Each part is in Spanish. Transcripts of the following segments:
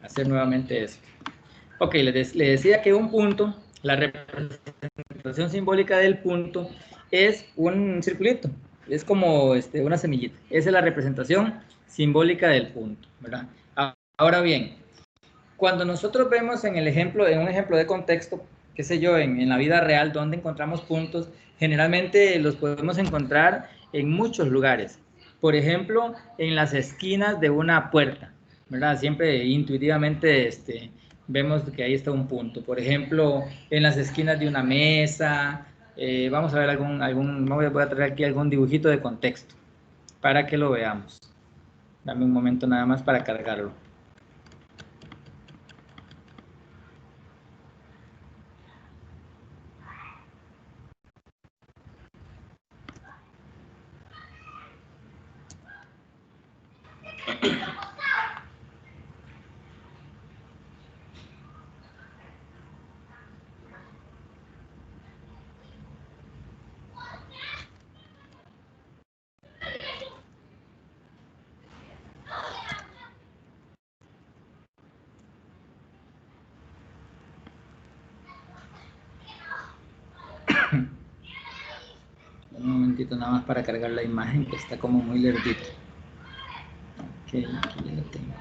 hacer nuevamente esto. Ok, le decía que un punto, la representación simbólica del punto es un circulito, es como una semillita. Esa es la representación simbólica del punto, ¿verdad? Ahora bien, cuando nosotros vemos en un ejemplo de contexto, qué sé yo, en la vida real, donde encontramos puntos, generalmente los podemos encontrar en muchos lugares. Por ejemplo, en las esquinas de una puerta, ¿verdad? Siempre intuitivamente vemos que ahí está un punto. Por ejemplo, en las esquinas de una mesa. Vamos a ver voy a traer aquí algún dibujito de contexto para que lo veamos. Dame un momento nada más para cargarlo. Un momentito nada más para cargar la imagen, que está como muy lerdito. Ok, aquí ya lo tengo.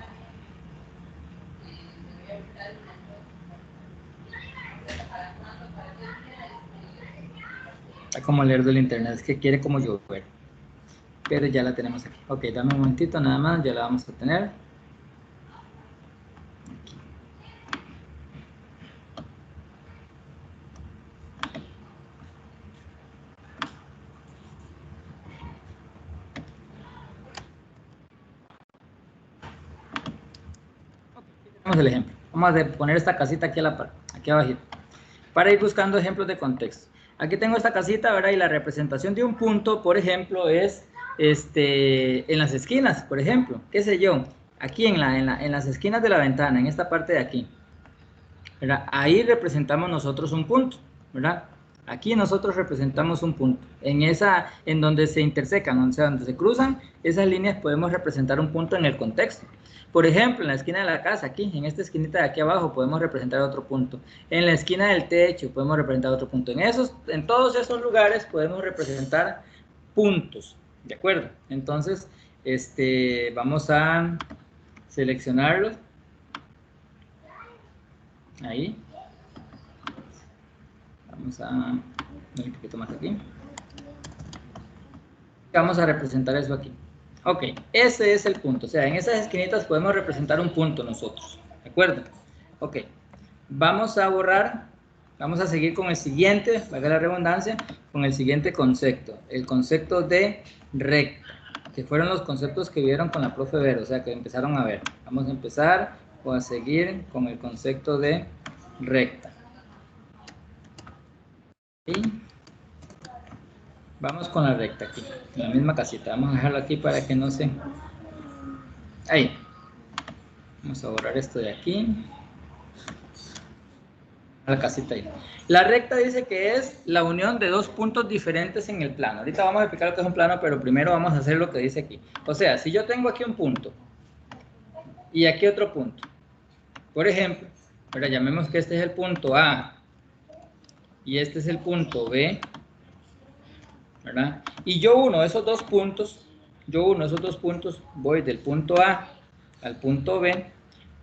Está como lerdo el internet, es que quiere como llover. Pero ya la tenemos aquí. Ok, dame un momentito nada más, ya la vamos a tener. Aquí. Tenemos el ejemplo. Vamos a poner esta casita aquí a la par, aquí abajito, para ir buscando ejemplos de contexto. Aquí tengo esta casita, ¿verdad? Y la representación de un punto, por ejemplo, es en las esquinas, por ejemplo, qué sé yo, aquí en las esquinas de la ventana, en esta parte de aquí, ¿verdad? Ahí representamos nosotros un punto, ¿verdad? Aquí nosotros representamos un punto. En donde se intersecan, o sea, donde se cruzan esas líneas, podemos representar un punto en el contexto. Por ejemplo, en la esquina de la casa, aquí, en esta esquinita de aquí abajo, podemos representar otro punto. En la esquina del techo podemos representar otro punto. En todos esos lugares podemos representar puntos, ¿de acuerdo? Entonces, vamos a seleccionarlos. Ahí. Vamos a ver un poquito más aquí. Vamos a representar eso aquí. Ok, ese es el punto. O sea, en esas esquinitas podemos representar un punto nosotros. ¿De acuerdo? Ok. Vamos a borrar. Vamos a seguir con el siguiente, valga la redundancia, con el siguiente concepto. El concepto de recta, que fueron los conceptos que vieron con la profe Vero, o sea, que empezaron a ver. Vamos a empezar o a seguir con el concepto de recta. ¿Sí? Vamos con la recta aquí, en la misma casita. Vamos a dejarlo aquí para que no se... Ahí. Vamos a borrar esto de aquí. La casita ahí. La recta dice que es la unión de dos puntos diferentes en el plano. Ahorita vamos a explicar lo que es un plano, pero primero vamos a hacer lo que dice aquí. O sea, si yo tengo aquí un punto y aquí otro punto, por ejemplo, pero llamemos que este es el punto A y este es el punto B, ¿verdad? Y yo uno esos dos puntos, voy del punto A al punto B,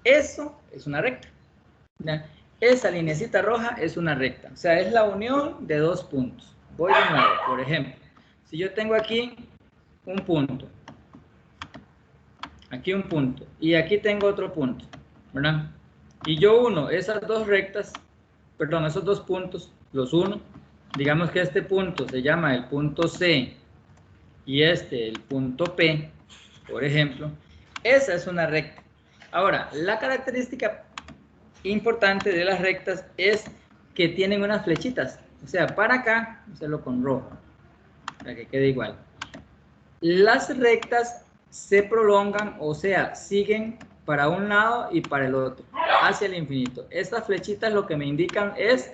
eso es una recta, ¿ya? Esa linecita roja es una recta, o sea, es la unión de dos puntos. Voy de nuevo, por ejemplo, si yo tengo aquí un punto, aquí un punto, y aquí tengo otro punto, ¿verdad? Y yo uno esas dos rectas, perdón, esos dos puntos, los uno, digamos que este punto se llama el punto C, y el punto P, por ejemplo, esa es una recta. Ahora, la característica importante de las rectas es que tienen unas flechitas, o sea, para acá, vamos a hacerlo con rojo, para que quede igual. Las rectas se prolongan, o sea, siguen para un lado y para el otro, hacia el infinito. Estas flechitas lo que me indican es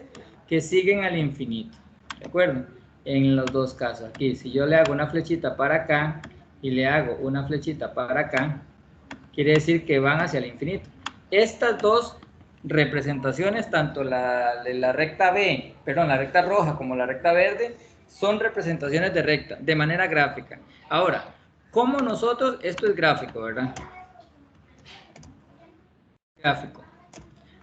que siguen al infinito, ¿de acuerdo? En los dos casos. Aquí, si yo le hago una flechita para acá y le hago una flechita para acá, quiere decir que van hacia el infinito. Estas dos representaciones, tanto la recta B, perdón, la recta roja como la recta verde, son representaciones de recta, de manera gráfica. Ahora, ¿cómo nosotros, esto es gráfico, ¿verdad? Gráfico.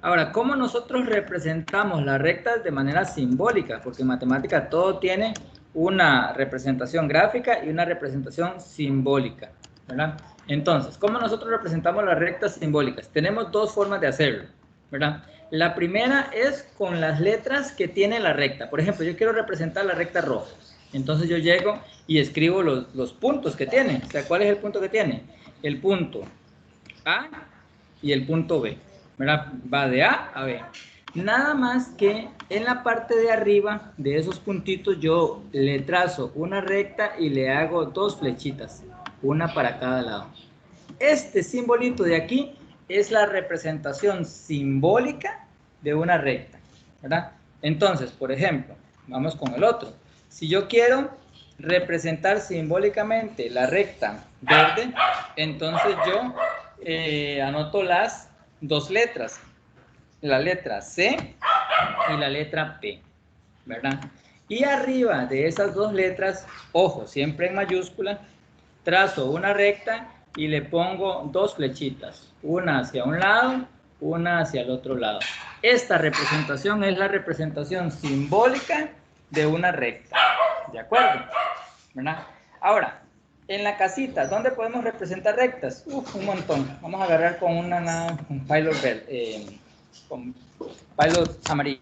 Ahora, ¿cómo nosotros representamos las rectas de manera simbólica? Porque en matemática todo tiene una representación gráfica y una representación simbólica, ¿verdad? Entonces, ¿cómo nosotros representamos las rectas simbólicas? Tenemos dos formas de hacerlo, ¿verdad? La primera es con las letras que tiene la recta. Por ejemplo, yo quiero representar la recta roja. Entonces yo llego y escribo los puntos que tiene. O sea, ¿cuál es el punto que tiene? El punto A y el punto B, ¿verdad? Va de A a B. Nada más que en la parte de arriba de esos puntitos yo le trazo una recta y le hago dos flechitas, una para cada lado. Este simbolito de aquí es la representación simbólica de una recta, ¿verdad? Entonces, por ejemplo, vamos con el otro. Si yo quiero representar simbólicamente la recta verde, entonces yo anoto las dos letras, la letra C y la letra P, ¿verdad? Y arriba de esas dos letras, ojo, siempre en mayúscula, trazo una recta y le pongo dos flechitas, una hacia un lado, una hacia el otro lado. Esta representación es la representación simbólica de una recta, ¿de acuerdo? ¿Verdad? Ahora, en la casita, ¿dónde podemos representar rectas? Un montón. Vamos a agarrar con un pilot verde, con pilot amarillo,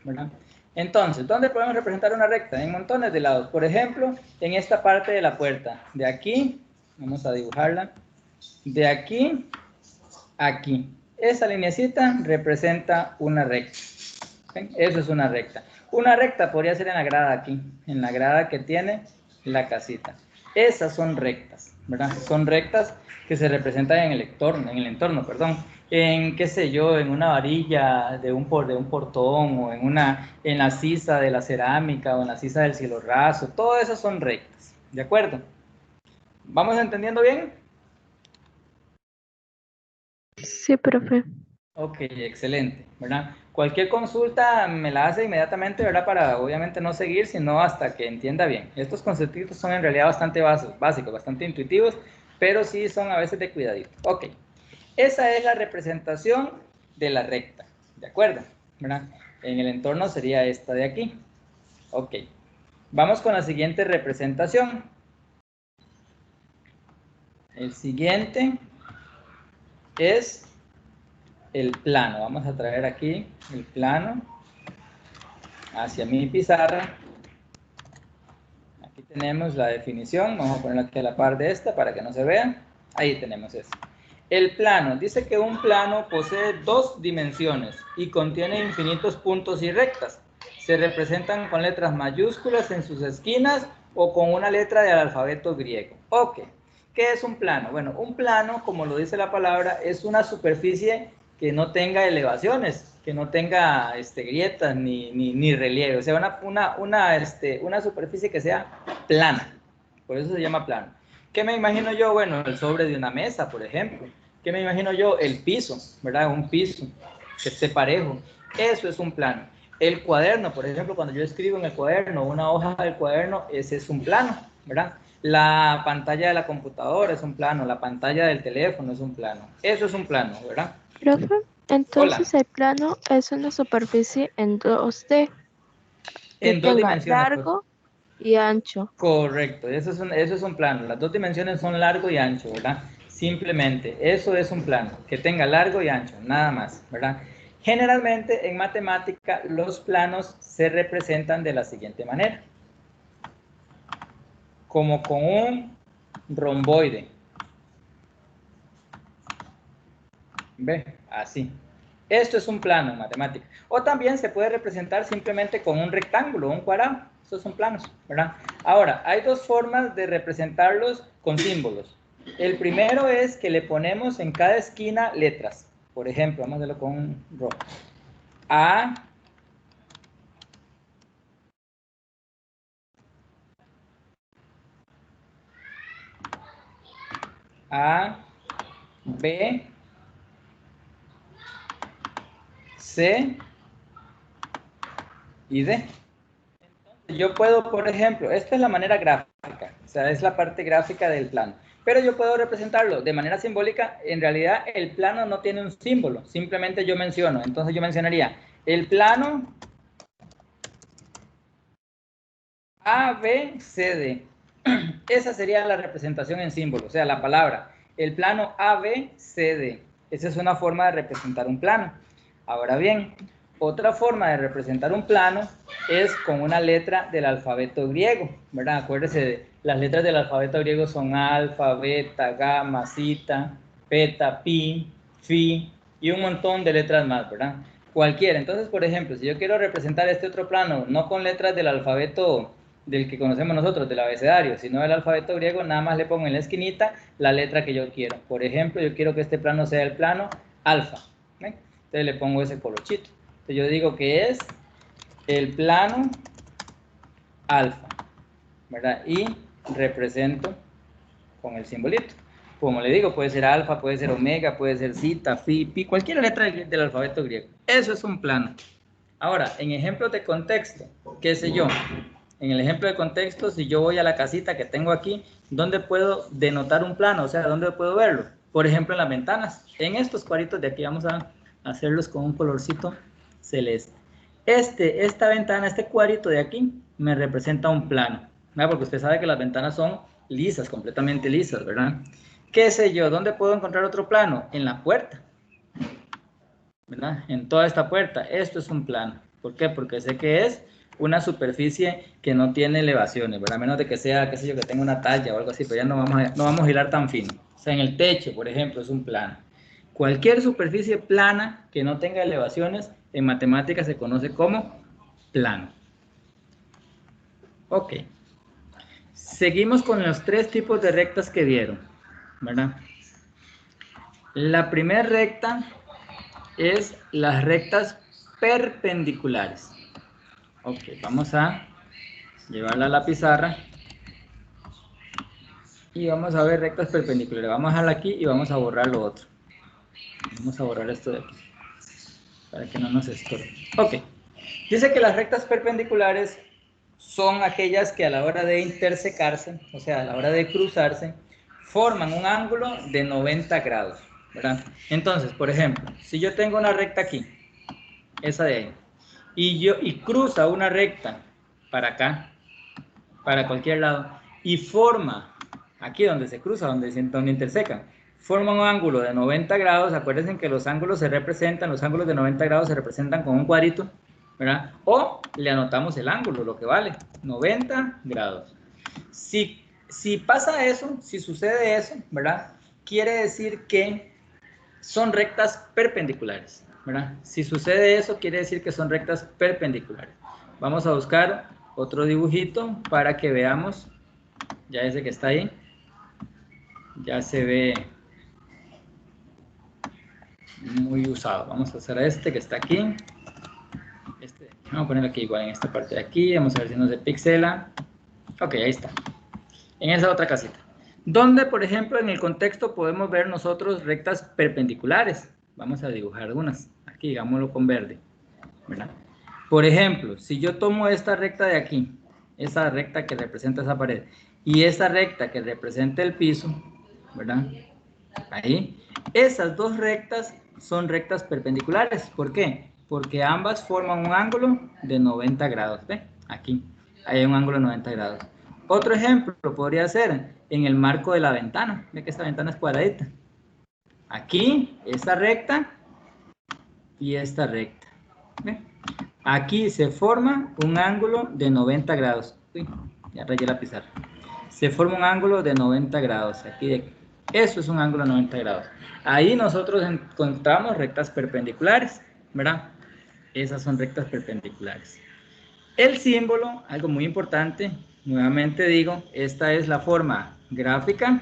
¿verdad? Entonces, ¿dónde podemos representar una recta? En montones de lados. Por ejemplo, en esta parte de la puerta. De aquí, vamos a dibujarla. De aquí a aquí. Esa lineecita representa una recta. ¿Ven? Eso es una recta. Una recta podría ser en la grada aquí, en la grada que tiene la casita. Esas son rectas, ¿verdad? Son rectas que se representan en el entorno, perdón. En, qué sé yo, en una varilla de un portón o en la sisa de la cerámica o en la sisa del cielo raso. Todas esas son rectas, ¿de acuerdo? ¿Vamos entendiendo bien? Sí, profe. Ok, excelente, ¿verdad? Cualquier consulta me la hace inmediatamente, ¿verdad? Para obviamente no seguir, sino hasta que entienda bien. Estos conceptos son en realidad bastante básicos, bastante intuitivos, pero sí son a veces de cuidadito. Ok, esa es la representación de la recta, ¿de acuerdo? ¿Verdad? En el entorno sería esta de aquí. Ok, vamos con la siguiente representación. El siguiente es el plano. Vamos a traer aquí el plano hacia mi pizarra. Aquí tenemos la definición, vamos a ponerla aquí a la par de esta para que no se vea. Ahí tenemos eso. El plano, dice que un plano posee dos dimensiones y contiene infinitos puntos y rectas. Se representan con letras mayúsculas en sus esquinas o con una letra del alfabeto griego. Ok, ¿qué es un plano? Bueno, un plano, como lo dice la palabra, es una superficie que no tenga elevaciones, que no tenga grietas ni relieve, o sea, una superficie que sea plana, por eso se llama plano. ¿Qué me imagino yo? Bueno, el sobre de una mesa, por ejemplo. ¿Qué me imagino yo? El piso, ¿verdad? Un piso que esté parejo. Eso es un plano. El cuaderno, por ejemplo, cuando yo escribo en el cuaderno, una hoja del cuaderno, ese es un plano, ¿verdad? La pantalla de la computadora es un plano, la pantalla del teléfono es un plano. Eso es un plano, ¿verdad? Profe, Hola, entonces el plano es una superficie en 2D que en dos tenga dimensiones, pues. largo y ancho. Correcto, eso es un plano. Las dos dimensiones son largo y ancho, ¿verdad? Simplemente, eso es un plano, que tenga largo y ancho, nada más, ¿verdad? Generalmente en matemática los planos se representan de la siguiente manera, como con un romboide. ¿Ve? Así. Esto es un plano en matemática. O también se puede representar simplemente con un rectángulo, un cuadrado. Estos son planos, ¿verdad? Ahora, hay dos formas de representarlos con símbolos. El primero es que le ponemos en cada esquina letras. Por ejemplo, vamos a hacerlo con un rojo. A, A, B, C y D. Entonces, yo puedo, por ejemplo, esta es la manera gráfica, o sea, es la parte gráfica del plano. Pero yo puedo representarlo de manera simbólica. En realidad, el plano no tiene un símbolo, simplemente yo menciono. Entonces, yo mencionaría el plano ABCD. Esa sería la representación en símbolo, o sea, la palabra. El plano ABCD. Esa es una forma de representar un plano. Ahora bien, otra forma de representar un plano es con una letra del alfabeto griego, ¿verdad? Acuérdense, las letras del alfabeto griego son alfa, beta, gamma, zeta, beta, pi, phi y un montón de letras más, ¿verdad? Cualquiera. Entonces, por ejemplo, si yo quiero representar este otro plano, no con letras del alfabeto del que conocemos nosotros, del abecedario, sino del alfabeto griego, nada más le pongo en la esquinita la letra que yo quiero. Por ejemplo, yo quiero que este plano sea el plano alfa. ¿Ven? Entonces le pongo ese colochito. Entonces yo digo que es el plano alfa, ¿verdad? Y represento con el simbolito. Como le digo, puede ser alfa, puede ser omega, puede ser zeta, phi, pi, cualquier letra del alfabeto griego. Eso es un plano. Ahora, en ejemplos de contexto, qué sé yo, en el ejemplo de contexto, si yo voy a la casita que tengo aquí, ¿dónde puedo denotar un plano? O sea, ¿dónde puedo verlo? Por ejemplo, en las ventanas. En estos cuadritos de aquí vamos a hacerlos con un colorcito celeste. Esta ventana, este cuadrito de aquí, me representa un plano, ¿verdad? Porque usted sabe que las ventanas son lisas, completamente lisas, ¿verdad? ¿Qué sé yo? ¿Dónde puedo encontrar otro plano? En la puerta, ¿verdad? En toda esta puerta. Esto es un plano. ¿Por qué? Porque sé que es una superficie que no tiene elevaciones, ¿verdad? A menos de que sea, qué sé yo, que tenga una talla o algo así, pero ya no vamos a hilar tan fino. O sea, en el techo, por ejemplo, es un plano. Cualquier superficie plana que no tenga elevaciones, en matemáticas se conoce como plano. Ok. Seguimos con los tres tipos de rectas que vieron, ¿verdad? La primera recta es las rectas perpendiculares. Ok, vamos a llevarla a la pizarra y vamos a ver rectas perpendiculares. Vamos a dejarla aquí y vamos a borrar lo otro. Vamos a borrar esto de aquí para que no nos estorbe. Ok, dice que las rectas perpendiculares son aquellas que a la hora de intersecarse, o sea, a la hora de cruzarse, forman un ángulo de 90 grados, ¿verdad? Entonces, por ejemplo, si yo tengo una recta aquí, esa de ahí, y cruza una recta para acá, para cualquier lado, y forma, aquí donde se cruza, donde intersecan, forma un ángulo de 90 grados, acuérdense que los ángulos de 90 grados se representan con un cuadrito, ¿verdad? O le anotamos el ángulo, lo que vale, 90 grados. Si pasa eso, si sucede eso, ¿verdad? Quiere decir que son rectas perpendiculares, ¿verdad? Si sucede eso, quiere decir que son rectas perpendiculares. Vamos a buscar otro dibujito para que veamos, ya ese que está ahí, ya se ve muy usado. Vamos a hacer este que está aquí. Vamos a poner aquí igual en esta parte de aquí, vamos a ver si no se pixela. Ok, ahí está. En esa otra casita. Donde, por ejemplo, en el contexto podemos ver nosotros rectas perpendiculares. Vamos a dibujar algunas. Aquí, digámoslo con verde, ¿verdad? Por ejemplo, si yo tomo esta recta de aquí, esa recta que representa esa pared, y esta recta que representa el piso, ¿verdad? Ahí, esas dos rectas son rectas perpendiculares. ¿Por qué? Porque ambas forman un ángulo de 90 grados. ¿Ve? Aquí hay un ángulo de 90 grados. Otro ejemplo podría ser en el marco de la ventana. Ve que esta ventana es cuadradita. Aquí, esta recta y esta recta. ¿Ve? Aquí se forma un ángulo de 90 grados. Uy, ya rayé la pizarra. Se forma un ángulo de 90 grados. Aquí, eso es un ángulo de 90 grados. Ahí nosotros encontramos rectas perpendiculares, ¿verdad? Esas son rectas perpendiculares. El símbolo, algo muy importante, nuevamente digo, esta es la forma gráfica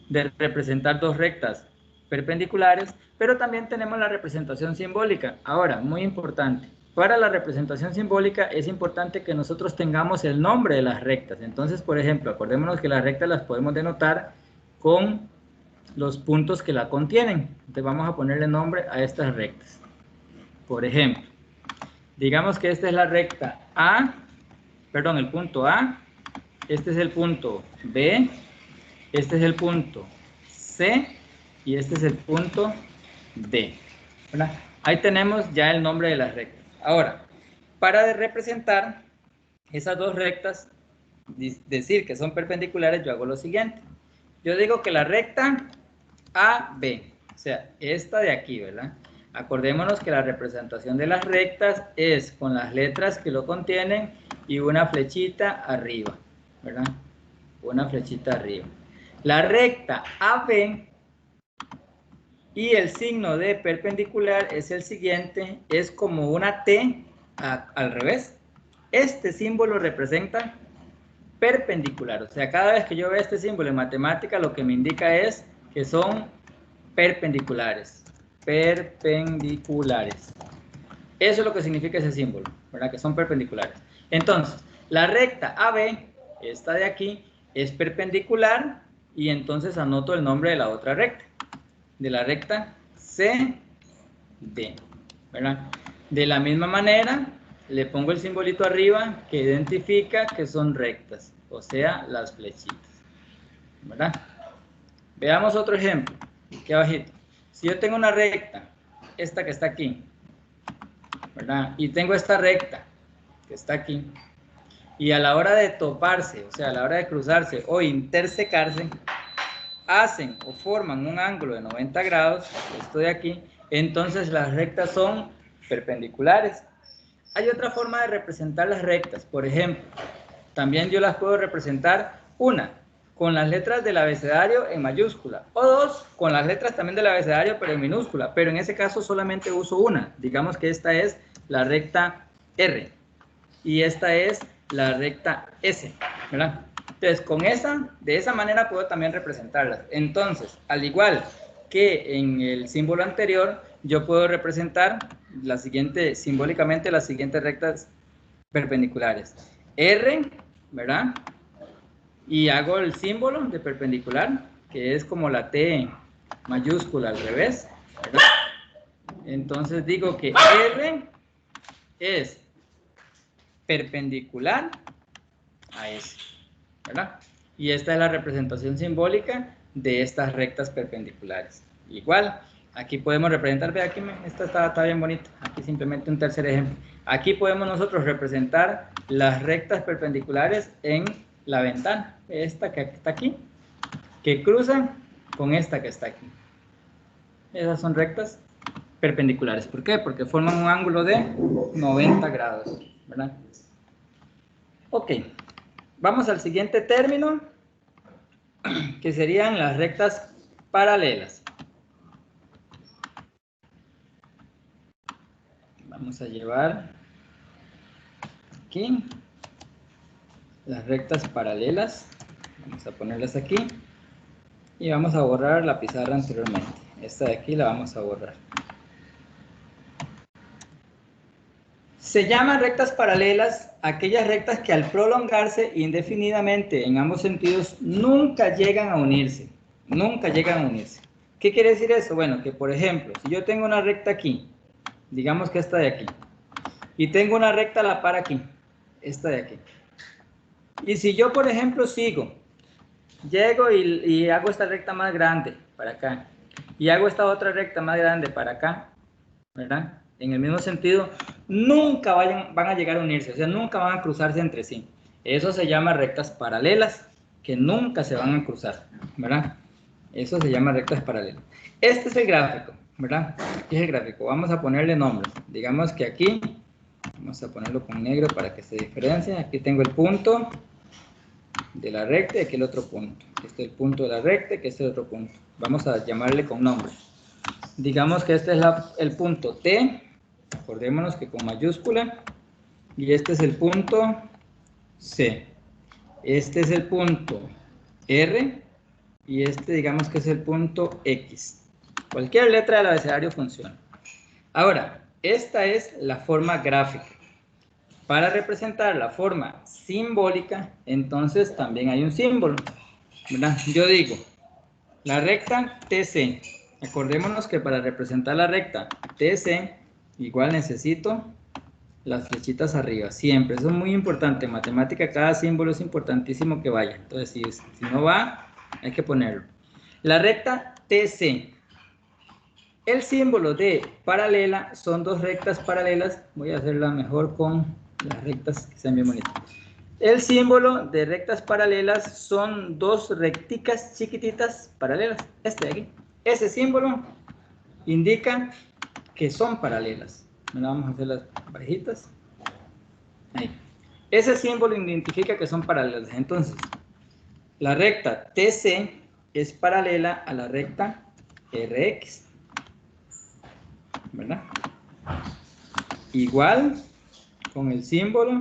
de representar dos rectas perpendiculares, pero también tenemos la representación simbólica. Ahora, muy importante, para la representación simbólica es importante que nosotros tengamos el nombre de las rectas. Entonces, por ejemplo, acordémonos que las rectas las podemos denotar con los puntos que la contienen. Entonces vamos a ponerle nombre a estas rectas. Por ejemplo, digamos que esta es la recta A, perdón, el punto A, este es el punto B, este es el punto C y este es el punto D, ¿verdad? Ahí tenemos ya el nombre de las rectas. Ahora, para representar esas dos rectas, decir que son perpendiculares, yo hago lo siguiente. Yo digo que la recta AB, o sea, esta de aquí, ¿verdad? Acordémonos que la representación de las rectas es con las letras que lo contienen y una flechita arriba, ¿verdad? Una flechita arriba. La recta AB y el signo de perpendicular es el siguiente, es como una T al revés. Este símbolo representa perpendicular, o sea, cada vez que yo veo este símbolo en matemática, lo que me indica es que son perpendiculares. Perpendiculares. Eso es lo que significa ese símbolo, ¿verdad? Que son perpendiculares. Entonces, la recta AB, esta de aquí, es perpendicular y entonces anoto el nombre de la otra recta, de la recta CD, ¿verdad? De la misma manera, le pongo el simbolito arriba que identifica que son rectas, o sea, las flechitas, ¿verdad? Veamos otro ejemplo, aquí abajito. Si yo tengo una recta, esta que está aquí, ¿verdad? Y tengo esta recta que está aquí, y a la hora de toparse, o sea, a la hora de cruzarse o intersecarse, hacen o forman un ángulo de 90 grados, esto de aquí, entonces las rectas son perpendiculares. Hay otra forma de representar las rectas, por ejemplo, también yo las puedo representar, una, con las letras del abecedario en mayúscula, o dos, con las letras también del abecedario pero en minúscula, pero en ese caso solamente uso una, digamos que esta es la recta R, y esta es la recta S, ¿verdad? Entonces, de esa manera puedo también representarlas. Entonces, al igual que en el símbolo anterior, yo puedo representar simbólicamente las siguientes rectas perpendiculares. R, ¿verdad? Y hago el símbolo de perpendicular, que es como la T mayúscula al revés, ¿verdad? Entonces digo que R es perpendicular a S, ¿verdad? Y esta es la representación simbólica de estas rectas perpendiculares. Igual, aquí podemos representar, ve aquí, esta está bien bonita, aquí simplemente un tercer ejemplo. Aquí podemos nosotros representar las rectas perpendiculares en la ventana, esta que está aquí, que cruzan con esta que está aquí. Esas son rectas perpendiculares. ¿Por qué? Porque forman un ángulo de 90 grados, ¿verdad? Ok, vamos al siguiente término, que serían las rectas paralelas. Vamos a llevar aquí las rectas paralelas, vamos a ponerlas aquí y vamos a borrar la pizarra anteriormente. Esta de aquí la vamos a borrar. Se llaman rectas paralelas aquellas rectas que al prolongarse indefinidamente en ambos sentidos nunca llegan a unirse. Nunca llegan a unirse. ¿Qué quiere decir eso? Bueno, que por ejemplo, si yo tengo una recta aquí, digamos que esta de aquí, y tengo una recta a la par aquí, esta de aquí. Y si yo, por ejemplo, llego y hago esta recta más grande para acá, y hago esta otra recta más grande para acá, ¿verdad? En el mismo sentido, nunca van a llegar a unirse, o sea, nunca van a cruzarse entre sí. Eso se llama rectas paralelas, que nunca se van a cruzar, ¿verdad? Eso se llama rectas paralelas. Este es el gráfico, ¿verdad? Aquí es el gráfico. Vamos a ponerle nombres. Digamos que aquí, vamos a ponerlo con negro para que se diferencie. Aquí tengo el punto de la recta y aquí el otro punto. Este es el punto de la recta y aquí este es el otro punto. Vamos a llamarle con nombre. Digamos que este es el punto T, acordémonos que con mayúscula, y este es el punto C. Este es el punto R, y este digamos que es el punto X. Cualquier letra del abecedario funciona. Ahora, esta es la forma gráfica. Para representar la forma simbólica, entonces también hay un símbolo, ¿verdad? Yo digo, la recta TC. Acordémonos que para representar la recta TC, igual necesito las flechitas arriba, siempre. Eso es muy importante. En matemática, cada símbolo es importantísimo que vaya. Entonces, si no va, hay que ponerlo. La recta TC. El símbolo de paralela son dos rectas paralelas. Voy a hacerla mejor con las rectas que sean bien bonitas. El símbolo de rectas paralelas son dos recticas chiquititas paralelas. Este de aquí. Ese símbolo indica que son paralelas. Vamos a hacer las parejitas. Ahí. Ese símbolo identifica que son paralelas. Entonces, la recta TC es paralela a la recta RX. ¿Verdad? Igual con el símbolo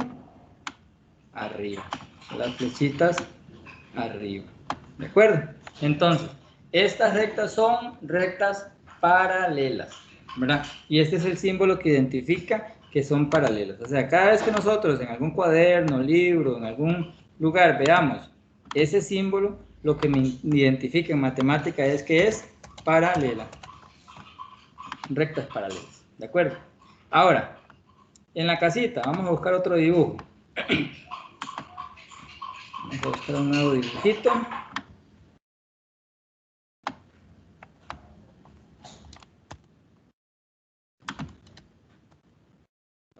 arriba. Las flechitas arriba. ¿De acuerdo? Entonces, estas rectas son rectas paralelas. ¿Verdad? Y este es el símbolo que identifica que son paralelas. O sea, cada vez que nosotros en algún cuaderno, libro, en algún lugar veamos ese símbolo, lo que me identifica en matemática es que es paralela. Rectas paralelas. ¿De acuerdo? Ahora, en la casita, vamos a buscar otro dibujo. Vamos a buscar un nuevo dibujito.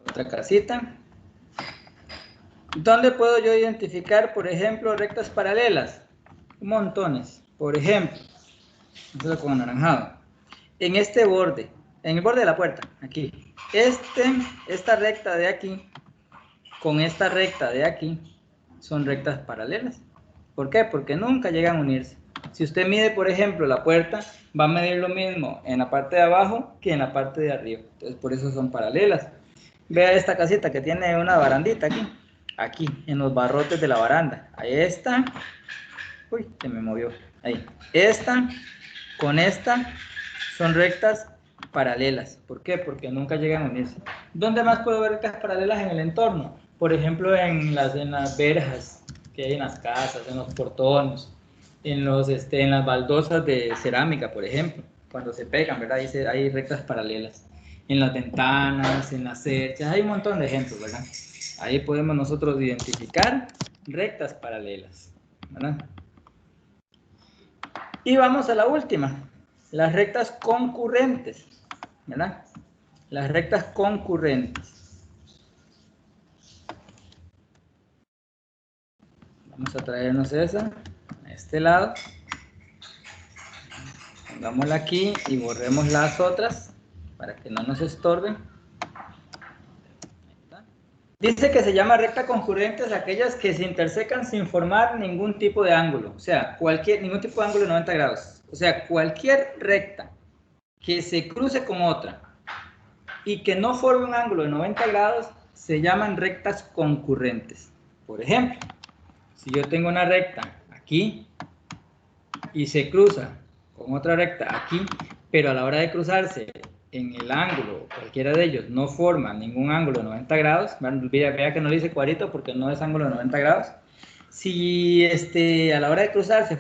Otra casita. ¿Dónde puedo yo identificar, por ejemplo, rectas paralelas? Montones. Por ejemplo, vamos a hacerlo con anaranjado. En este borde, en el borde de la puerta, aquí. Esta recta de aquí, con esta recta de aquí, son rectas paralelas. ¿Por qué? Porque nunca llegan a unirse. Si usted mide, por ejemplo, la puerta, va a medir lo mismo en la parte de abajo que en la parte de arriba. Entonces, por eso son paralelas. Vea esta casita que tiene una barandita aquí. Aquí, en los barrotes de la baranda. Ahí está. Uy, se me movió. Ahí. Esta con esta son rectas paralelas. ¿Por qué? Porque nunca llegan a unirse. ¿Dónde más puedo ver rectas paralelas en el entorno? Por ejemplo, en las verjas que hay en las casas, en los portones, en las baldosas de cerámica, por ejemplo, cuando se pegan, ¿verdad? Hay rectas paralelas. En las ventanas, en las cercas, hay un montón de ejemplos, ¿verdad? Ahí podemos nosotros identificar rectas paralelas, ¿verdad? Y vamos a la última, las rectas concurrentes, ¿verdad? Las rectas concurrentes. Vamos a traernos esa a este lado. Pongámosla aquí y borremos las otras para que no nos estorben. Dice que se llama recta concurrentes aquellas que se intersecan sin formar ningún tipo de ángulo. O sea, ningún tipo de ángulo de 90 grados. O sea, cualquier recta que se cruce con otra y que no forme un ángulo de 90 grados se llaman rectas concurrentes. Por ejemplo, si yo tengo una recta aquí y se cruza con otra recta aquí, pero a la hora de cruzarse en el ángulo, cualquiera de ellos, no forma ningún ángulo de 90 grados, vea que no le dice cuadrito porque no es ángulo de 90 grados, si a la hora de cruzarse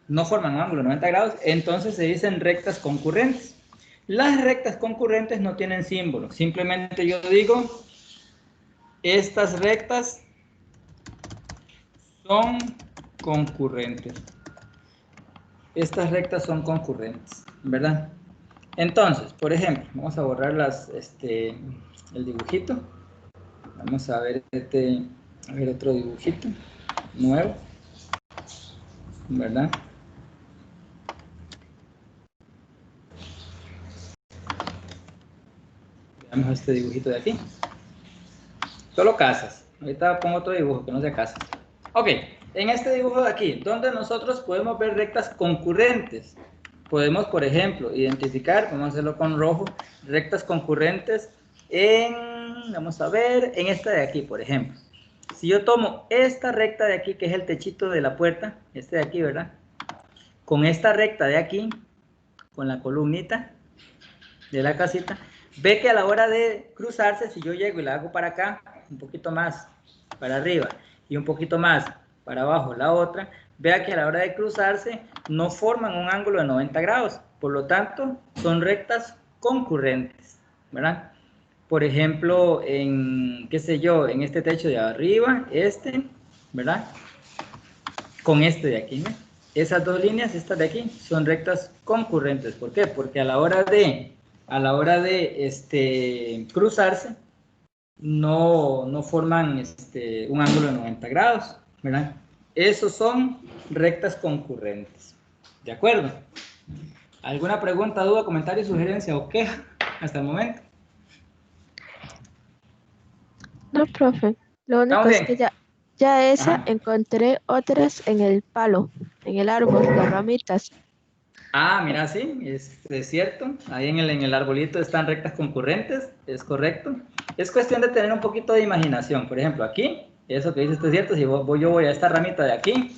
no forman un ángulo de 90 grados, entonces se dicen rectas concurrentes. Las rectas concurrentes no tienen símbolo, simplemente yo digo, estas rectas son concurrentes. Estas rectas son concurrentes, ¿verdad? Entonces, por ejemplo, vamos a borrar el dibujito. Vamos a ver otro dibujito nuevo, ¿verdad? Veamos este dibujito de aquí. Solo casas. Ahorita pongo otro dibujo que no sea casas. Ok, en este dibujo de aquí, donde nosotros podemos ver rectas concurrentes. Podemos, por ejemplo, identificar, vamos a hacerlo con rojo, rectas concurrentes vamos a ver, en esta de aquí, por ejemplo. Si yo tomo esta recta de aquí, que es el techito de la puerta, de aquí, ¿verdad? Con esta recta de aquí, con la columnita de la casita, ve que a la hora de cruzarse, si yo llego y la hago para acá, un poquito más para arriba y un poquito más para abajo la otra, vea que a la hora de cruzarse no forman un ángulo de 90 grados, por lo tanto son rectas concurrentes, ¿verdad? Por ejemplo, en, qué sé yo, en este techo de arriba, ¿verdad? Con este de aquí, ¿no? Esas dos líneas, estas de aquí, son rectas concurrentes. ¿Por qué? Porque a la hora de cruzarse, no forman un ángulo de 90 grados, ¿verdad? Esos son rectas concurrentes. ¿De acuerdo? ¿Alguna pregunta, duda, comentario, sugerencia o queja hasta el momento? No, profe. Lo único ¿Estamos es bien? que ya esa Ajá. encontré otras en el palo, en el árbol, las ramitas. Ah, mira, sí, es cierto. Ahí en el arbolito están rectas concurrentes, es correcto. Es cuestión de tener un poquito de imaginación. Por ejemplo, aquí, eso que dice usted es cierto, si yo voy a esta ramita de aquí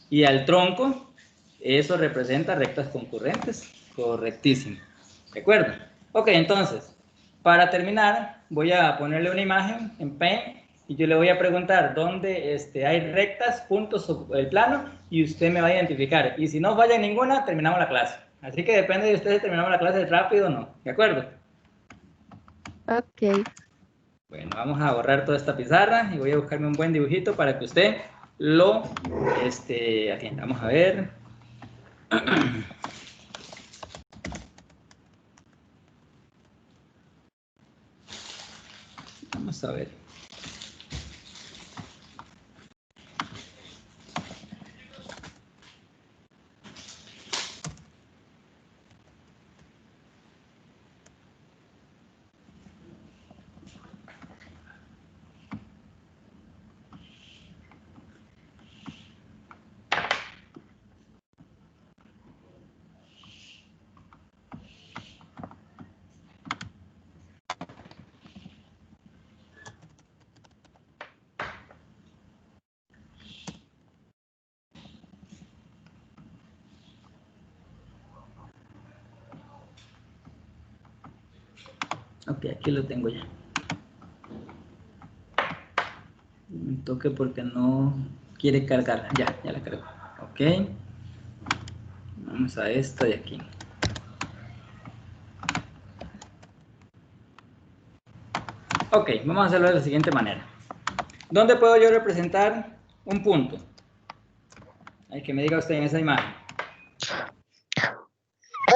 y al tronco, eso representa rectas concurrentes. Correctísimo. ¿De acuerdo? Ok, entonces, para terminar, voy a ponerle una imagen en Paint y yo le voy a preguntar dónde hay rectas, puntos sobre el plano y usted me va a identificar. Y si no falla ninguna, terminamos la clase. Así que depende de ustedes si terminamos la clase rápido o no. ¿De acuerdo? Ok. Bueno, vamos a borrar toda esta pizarra y voy a buscarme un buen dibujito para que usted lo atienda. Vamos a ver. Vamos a ver. Ok, aquí lo tengo ya. Un toque porque no quiere cargar. Ya la cargo. Ok. Vamos a esto de aquí. Ok, vamos a hacerlo de la siguiente manera. ¿Dónde puedo yo representar un punto? Hay que me diga usted en esa imagen.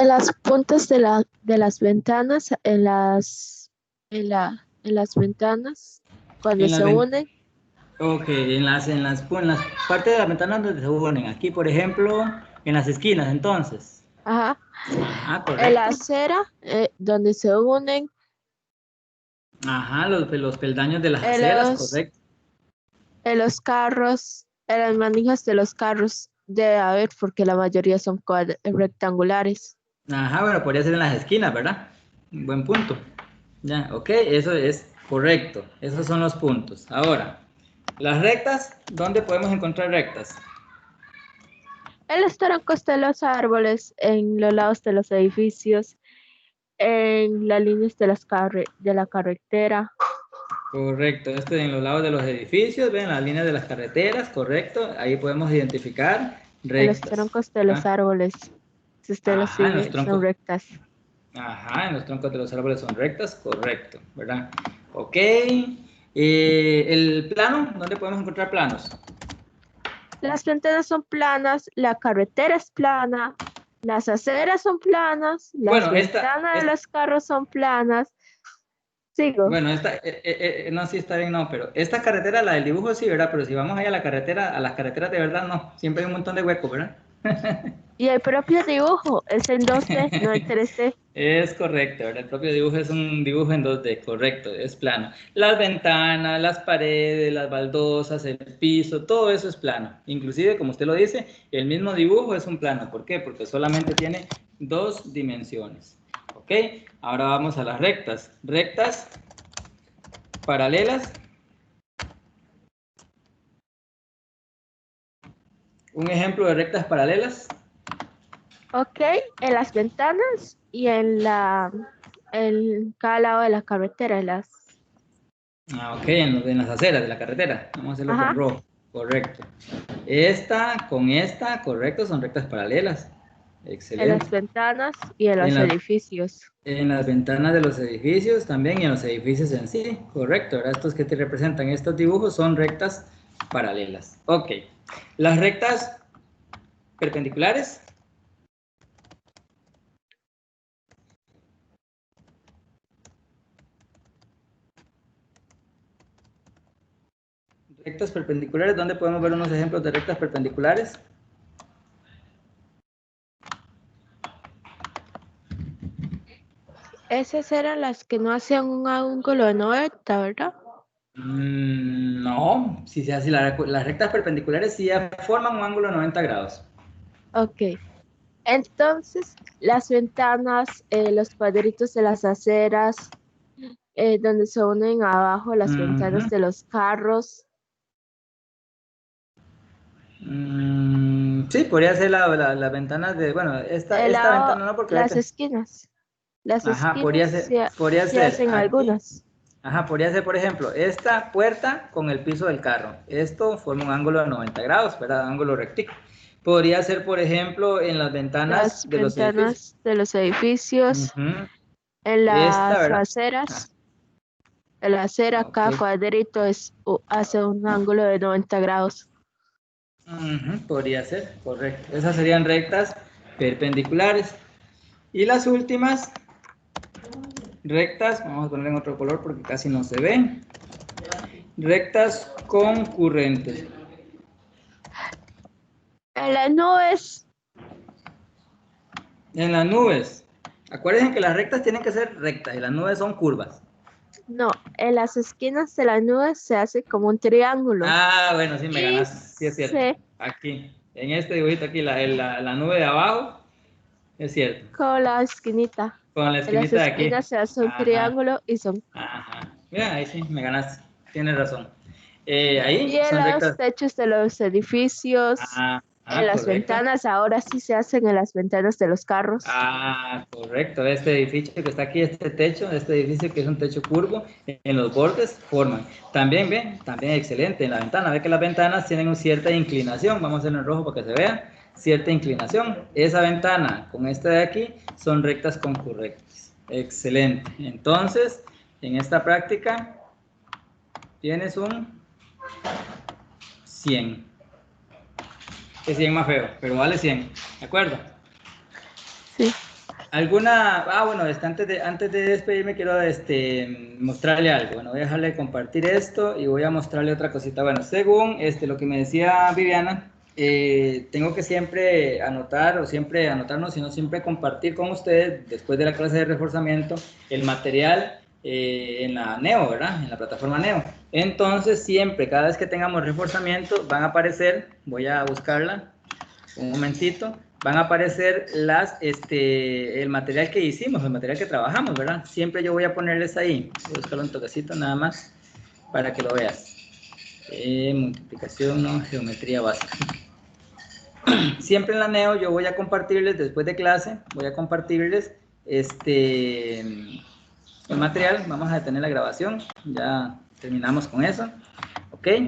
En las puntas de las ventanas, en las ventanas, cuando En las, se unen, ok, en las partes de la ventana donde se unen. Aquí, por ejemplo, en las esquinas, entonces. ajá, Ajá, en la correcto. acera, donde se unen, Ajá, los peldaños de las en aceras, los, correcto. en los carros, en las manijas de los carros, debe haber, porque la mayoría son rectangulares. Ajá, bueno, podría ser en las esquinas, ¿verdad? Un buen punto. Ya, ok, eso es correcto. Esos son los puntos. Ahora, las rectas, ¿dónde podemos encontrar rectas? En los troncos de los árboles, en los lados de los edificios, en las líneas de la carretera, Correcto, en los lados de los edificios, ven las líneas de las carreteras, correcto. Ahí podemos identificar en los rectas. troncos de los ¿Ah? árboles. Si usted los Ajá, en los sigue, son troncos. rectas. Ajá, en los troncos de los árboles son rectas, correcto, ¿verdad? Ok. El plano, ¿dónde podemos encontrar planos? Las ventanas son planas, la carretera es plana, las aceras son planas, las Bueno, ventanas de los carros son planas. Sigo. bueno, no, sí está bien, no, pero esta carretera, la del dibujo sí, ¿verdad? Pero si vamos ahí a la carretera, a las carreteras de verdad, no, siempre hay un montón de huecos, ¿verdad? Y el propio dibujo es en 2D, no en 3D. Es correcto, ¿verdad? El propio dibujo es un dibujo en 2D, correcto, es plano. Las ventanas, las paredes, las baldosas, el piso, todo eso es plano. Inclusive, como usted lo dice, el mismo dibujo es un plano. ¿Por qué? Porque solamente tiene dos dimensiones. ¿Ok? Ahora vamos a las rectas. Rectas paralelas. Un ejemplo de rectas paralelas. Ok, en las ventanas y en cada lado de la carretera, Ah, ok, en las aceras de la carretera. Vamos a hacerlo con ajá, rojo. Correcto. Esta con esta, correcto, son rectas paralelas. En las Excelente. ventanas y en En los las, edificios. en las ventanas de los edificios también y en los edificios en sí, correcto. Ahora estos que te representan estos dibujos son rectas paralelas. Ok. Las rectas perpendiculares. Rectas perpendiculares, ¿dónde podemos ver unos ejemplos de rectas perpendiculares? Esas eran las que no hacían un ángulo de 90, ¿verdad? No, si se hace, las rectas perpendiculares sí ya forman un ángulo de 90 grados. Ok. Entonces, las ventanas, los cuadritos de las aceras, donde se unen abajo las ventanas Ujú. de los carros, Sí, podría ser las ventanas de, bueno, el esta lado, ventana no porque las ahorita, esquinas. Las ajá, esquinas podría sí ser hacen aquí, algunas. ajá, podría ser, por ejemplo, esta puerta con el piso del carro. Esto forma un ángulo de 90 grados, ¿verdad? Ángulo rectico. Podría ser, por ejemplo, en las ventanas Las de los edificios. ventanas de los edificios, Ujú. en Esta, las ¿verdad? Ah, aceras. La acera, ok. cada cuadrito hace un ángulo de 90 grados. Ujú, podría ser, correcto. Esas serían rectas perpendiculares. Y las últimas, rectas, vamos a poner en otro color porque casi no se ven. Rectas concurrentes. En las nubes, En las nubes, acuérdense que las rectas tienen que ser rectas y las nubes son curvas. no, en las esquinas de las nubes se hace como un triángulo. Ah, bueno, sí, me Y ganaste, sí es cierto. Aquí, en este dibujito aquí, la nube de abajo, es cierto. con la esquinita. Con la En las esquinita de aquí. esquinas se hace un Ajá, triángulo y son. ajá. Mira, ahí sí, me ganaste. Tienes razón. Y Ahí en son los rectas. techos de los edificios, en las Correcto. ventanas, ahora sí se hacen en las ventanas de los carros. Correcto. Este edificio que está aquí, este techo, este edificio que es un techo curvo, en los bordes forman. También, ven, también excelente en la ventana. Ve que las ventanas tienen una cierta inclinación. Vamos a hacerlo en rojo para que se vea. Cierta inclinación. Esa ventana con esta de aquí son rectas concurrentes. Excelente. Entonces, en esta práctica tienes un 100. Es 100 más feo, pero vale 100. ¿De acuerdo? Sí. Bueno, antes de despedirme quiero mostrarle algo. Bueno, voy a dejarle de compartir esto y voy a mostrarle otra cosita. Bueno, según lo que me decía Viviana, tengo que siempre anotar o siempre anotarnos, sino siempre compartir con ustedes después de la clase de reforzamiento el material en la Neo, ¿verdad? En la plataforma Neo. Entonces siempre, cada vez que tengamos reforzamiento, van a aparecer, voy a buscarla, un momentito, van a aparecer el material que hicimos, el material que trabajamos, ¿verdad? Siempre yo voy a ponerles ahí, voy a buscarlo un toquecito nada más para que lo veas. Multiplicación, no, geometría básica. Siempre en la Neo yo voy a compartirles, después de clase, voy a compartirles el material. Vamos a detener la grabación, ya terminamos con eso.